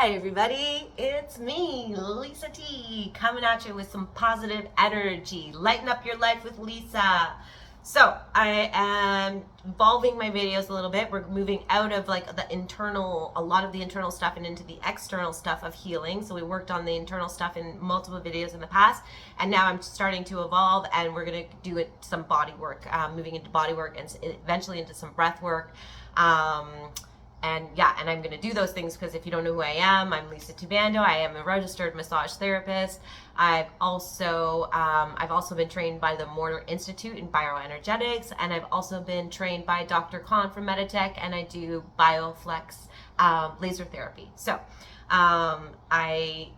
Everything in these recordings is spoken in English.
Hi everybody, it's me, Lisa T, coming at you with some positive energy. Lighten up your life with Lisa. So I am evolving my videos a little bit. We're moving out of like the internal, a lot of the internal stuff and into the external stuff of healing. So we worked on the internal stuff in multiple videos in the past, and now I'm starting to evolve, and we're going to do some body work, moving into body work and eventually into some breath work. And I'm going to do those things because if you don't know who I am, I'm Lisa Tubando. I am a registered massage therapist. I've also been trained by the Mortar Institute in Bioenergetics, and I've also been trained by Dr. Khan from Meditech, and I do Bioflex laser therapy. So I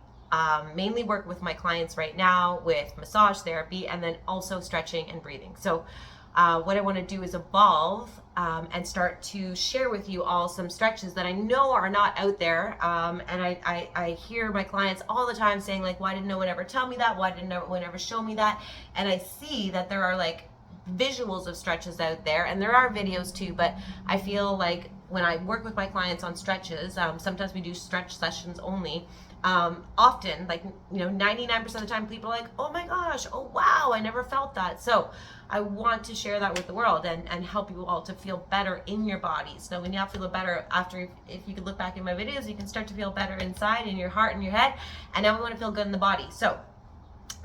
mainly work with my clients right now with massage therapy and then also stretching and breathing. So what I want to do is evolve and start to share with you all some stretches that I know are not out there. And I hear my clients all the time saying, like, why didn't no one ever tell me that? Why didn't no one ever show me that? And I see that there are like visuals of stretches out there, and there are videos too, but I feel like when I work with my clients on stretches, sometimes we do stretch sessions only. Often, like, 99% of the time people are like, oh my gosh, oh wow, I never felt that. So I want to share that with the world and help you all to feel better in your bodies. So when you feel better after, if you can look back in my videos, you can start to feel better inside, in your heart and your head, and now we want to feel good in the body. So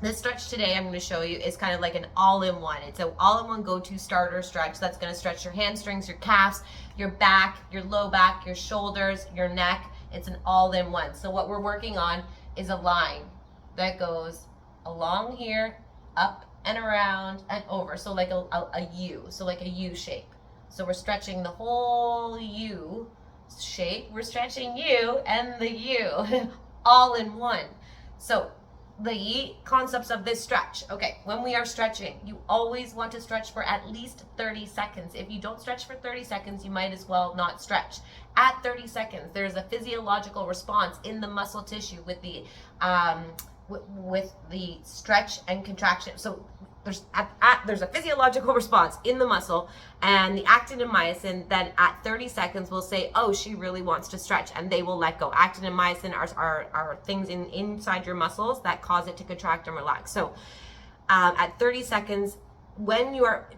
this stretch today I'm going to show you is kind of like an all-in-one. It's an all-in-one go-to starter stretch that's going to stretch your hamstrings, your calves, your back, your low back, your shoulders, your neck. It's an all-in-one. So what we're working on is a line that goes along here, up and around and over. So like a U. So like a U shape. So we're stretching the whole U shape. We're stretching you and the U all in one. So the concepts of this stretch. Okay, when we are stretching, you always want to stretch for at least 30 seconds. If you don't stretch for 30 seconds, you might as well not stretch. At 30 seconds, there's a physiological response in the muscle tissue with the stretch and contraction. So there's a physiological response in the muscle, and the actin and myosin then at 30 seconds will say, oh, she really wants to stretch, and they will let go. Actin and myosin are things inside your muscles that cause it to contract and relax. So at 30 seconds,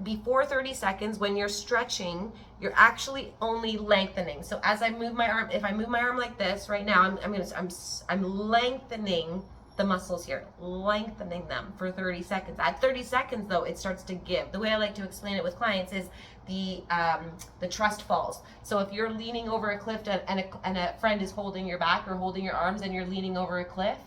before 30 seconds, when you're stretching, you're actually only lengthening. So as I move my arm, if I move my arm like this right now, I'm lengthening the muscles here, lengthening them for 30 seconds. At 30 seconds though, it starts to give. The way I like to explain it with clients is the trust falls. So if you're leaning over a cliff and a friend is holding your back or holding your arms and you're leaning over a cliff,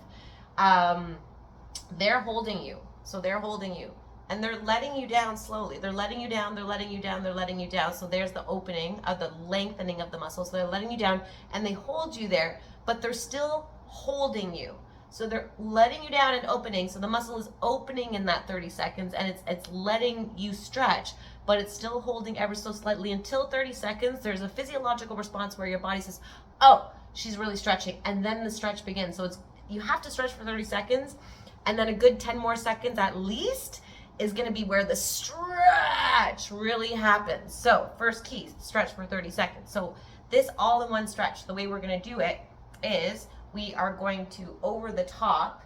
they're holding you. So they're holding you and they're letting you down slowly. They're letting you down, they're letting you down, they're letting you down. So there's the opening of the lengthening of the muscles. So they're letting you down and they hold you there, but they're still holding you. So they're letting you down and opening. So the muscle is opening in that 30 seconds and it's letting you stretch, but it's still holding ever so slightly until 30 seconds. There's a physiological response where your body says, oh, she's really stretching. And then the stretch begins. So you have to stretch for 30 seconds, and then a good 10 more seconds at least is going to be where the stretch really happens. So first key, stretch for 30 seconds. So this all-in-one stretch, the way we're going to do it is we are going to, over the top,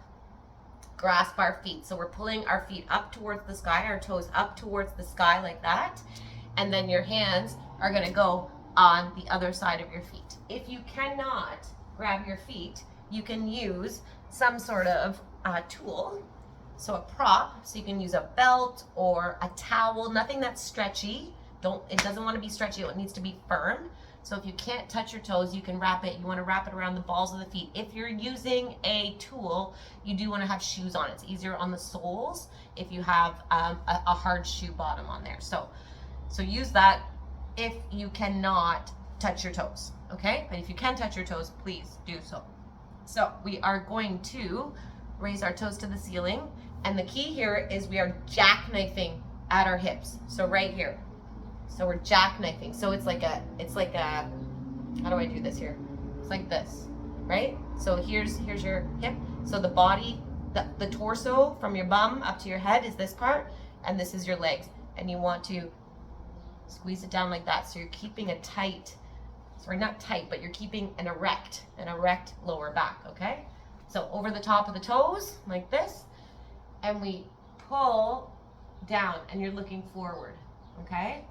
grasp our feet. So we're pulling our feet up towards the sky, our toes up towards the sky like that. And then your hands are going to go on the other side of your feet. If you cannot grab your feet, you can use some sort of tool. So a prop, so you can use a belt or a towel, nothing that's stretchy. It doesn't want to be stretchy, it needs to be firm. So if you can't touch your toes, you can wrap it. You want to wrap it around the balls of the feet. If you're using a tool, you do want to have shoes on. It's easier on the soles if you have a hard shoe bottom on there. So use that if you cannot touch your toes, okay? But if you can touch your toes, please do so. So we are going to raise our toes to the ceiling. And the key here is we are jackknifing at our hips. So right here. So we're jackknifing. So it's like a, how do I do this here? It's like this, right? So here's your hip. So the body, the torso from your bum up to your head is this part, and this is your legs. And you want to squeeze it down like that. So you're keeping a tight So we're not tight, but you're keeping an erect lower back, okay? So over the top of the toes, like this, and we pull down, and you're looking forward, okay?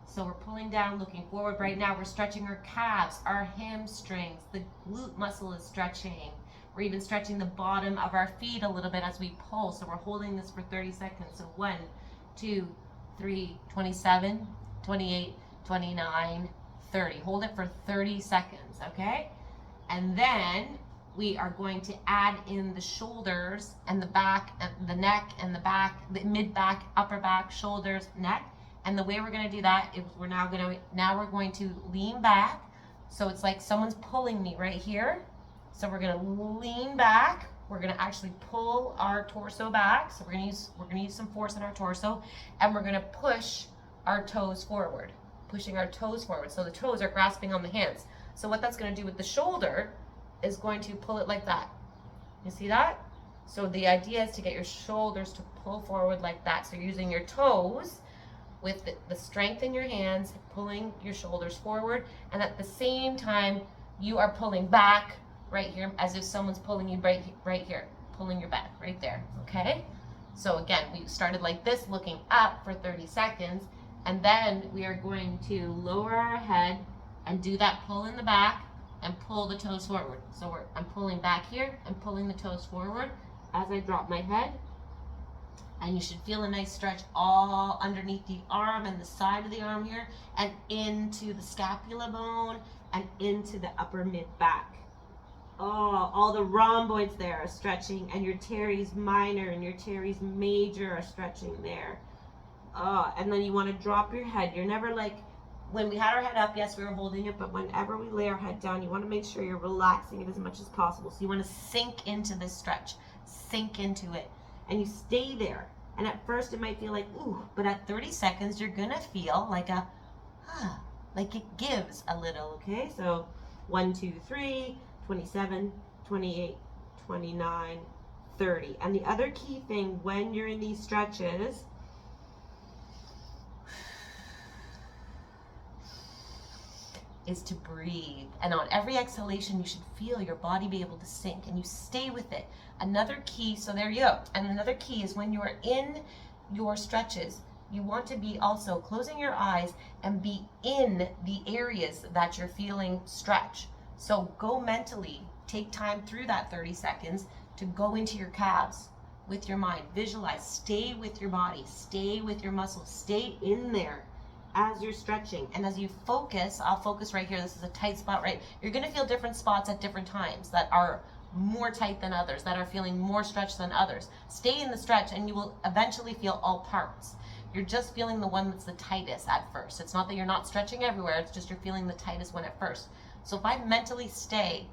So we're pulling down, looking forward. Right now we're stretching our calves, our hamstrings, the glute muscle is stretching. We're even stretching the bottom of our feet a little bit as we pull. So we're holding this for 30 seconds. So 1, 2, 3, 27, 28, 29, 30. Hold it for 30 seconds, okay? And then we are going to add in the shoulders and the back, and the neck and the back, the mid-back, upper back, shoulders, neck. And the way we're going to do that is we're going to lean back. So it's like someone's pulling me right here. So we're going to lean back. We're going to actually pull our torso back. So we're going to use some force in our torso, and we're going to push our toes forward, pushing our toes forward. So the toes are grasping on the hands. So what that's going to do with the shoulder is going to pull it like that. You see that? So the idea is to get your shoulders to pull forward like that. So you're using your toes with the strength in your hands, pulling your shoulders forward, and at the same time, you are pulling back right here, as if someone's pulling you right here, pulling your back right there, okay? So again, we started like this, looking up for 30 seconds, and then we are going to lower our head and do that pull in the back and pull the toes forward. So I'm pulling back here and pulling the toes forward as I drop my head. And you should feel a nice stretch all underneath the arm and the side of the arm here, and into the scapula bone and into the upper mid back. Oh, all the rhomboids there are stretching, and your teres minor and your teres major are stretching there. Oh, and then you want to drop your head. You're never like, when we had our head up, yes, we were holding it, but whenever we lay our head down, you want to make sure you're relaxing it as much as possible. So you want to sink into this stretch, sink into it. And you stay there. And at first it might feel like, ooh, but at 30 seconds, you're gonna feel like like it gives a little, okay? So 1, 2, 3, 27, 28, 29, 30. And the other key thing when you're in these stretches is to breathe. And on every exhalation, you should feel your body be able to sink, and you stay with it. Another key, so there you go. And another key is when you are in your stretches, you want to be also closing your eyes and be in the areas that you're feeling stretch. So go mentally, take time through that 30 seconds to go into your calves with your mind. Visualize, stay with your body, stay with your muscles, stay in there as you're stretching. And as you focus, I'll focus right here. This is a tight spot, right? You're going to feel different spots at different times that are more tight than others, that are feeling more stretched than others. Stay in the stretch and you will eventually feel all parts. You're just feeling the one that's the tightest at first. It's not that you're not stretching everywhere, it's just you're feeling the tightest one at first. So if I mentally stay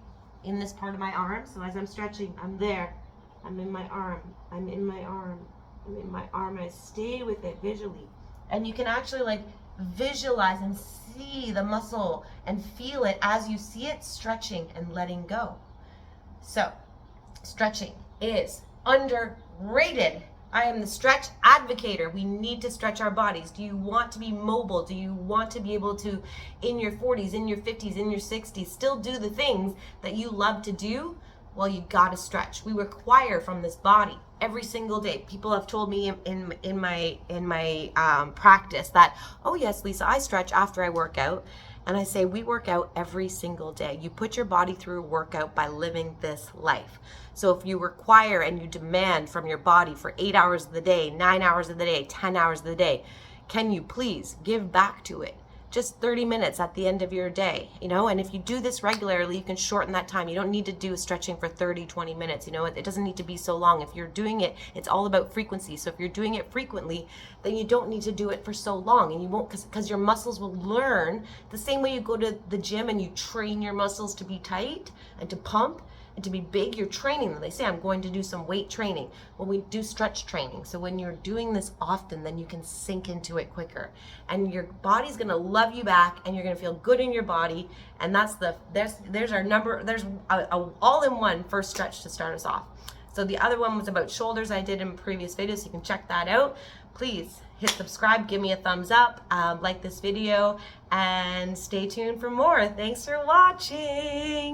in this part of my arm, so as I'm stretching, I'm there, I'm in my arm, I'm in my arm, I'm in my arm, I stay with it visually. And you can actually like visualize and see the muscle and feel it as you see it stretching and letting go. So stretching is underrated. I am the stretch advocator. We need to stretch our bodies. Do you want to be mobile? Do you want to be able to, in your 40s, in your 50s, in your 60s, still do the things that you love to do? Well, you gotta stretch. We require from this body every single day. People have told me in my practice that, oh yes, Lisa, I stretch after I work out. And I say, we work out every single day. You put your body through a workout by living this life. So if you require and you demand from your body for 8 hours of the day, 9 hours of the day, 10 hours of the day, can you please give back to it? Just 30 minutes at the end of your day, you know? And if you do this regularly, you can shorten that time. You don't need to do stretching for 30, 20 minutes, you know? It doesn't need to be so long. If you're doing it, it's all about frequency. So if you're doing it frequently, then you don't need to do it for so long. And you won't, because your muscles will learn the same way you go to the gym and you train your muscles to be tight and to pump and to be big, you're training them. They say, I'm going to do some weight training. Well, we do stretch training. So when you're doing this often, then you can sink into it quicker. And your body's gonna love you back and you're gonna feel good in your body. And there's our number, there's a all-in-one first stretch to start us off. So the other one was about shoulders I did in previous videos, so you can check that out. please hit subscribe, give me a thumbs up, like this video, and stay tuned for more. Thanks for watching.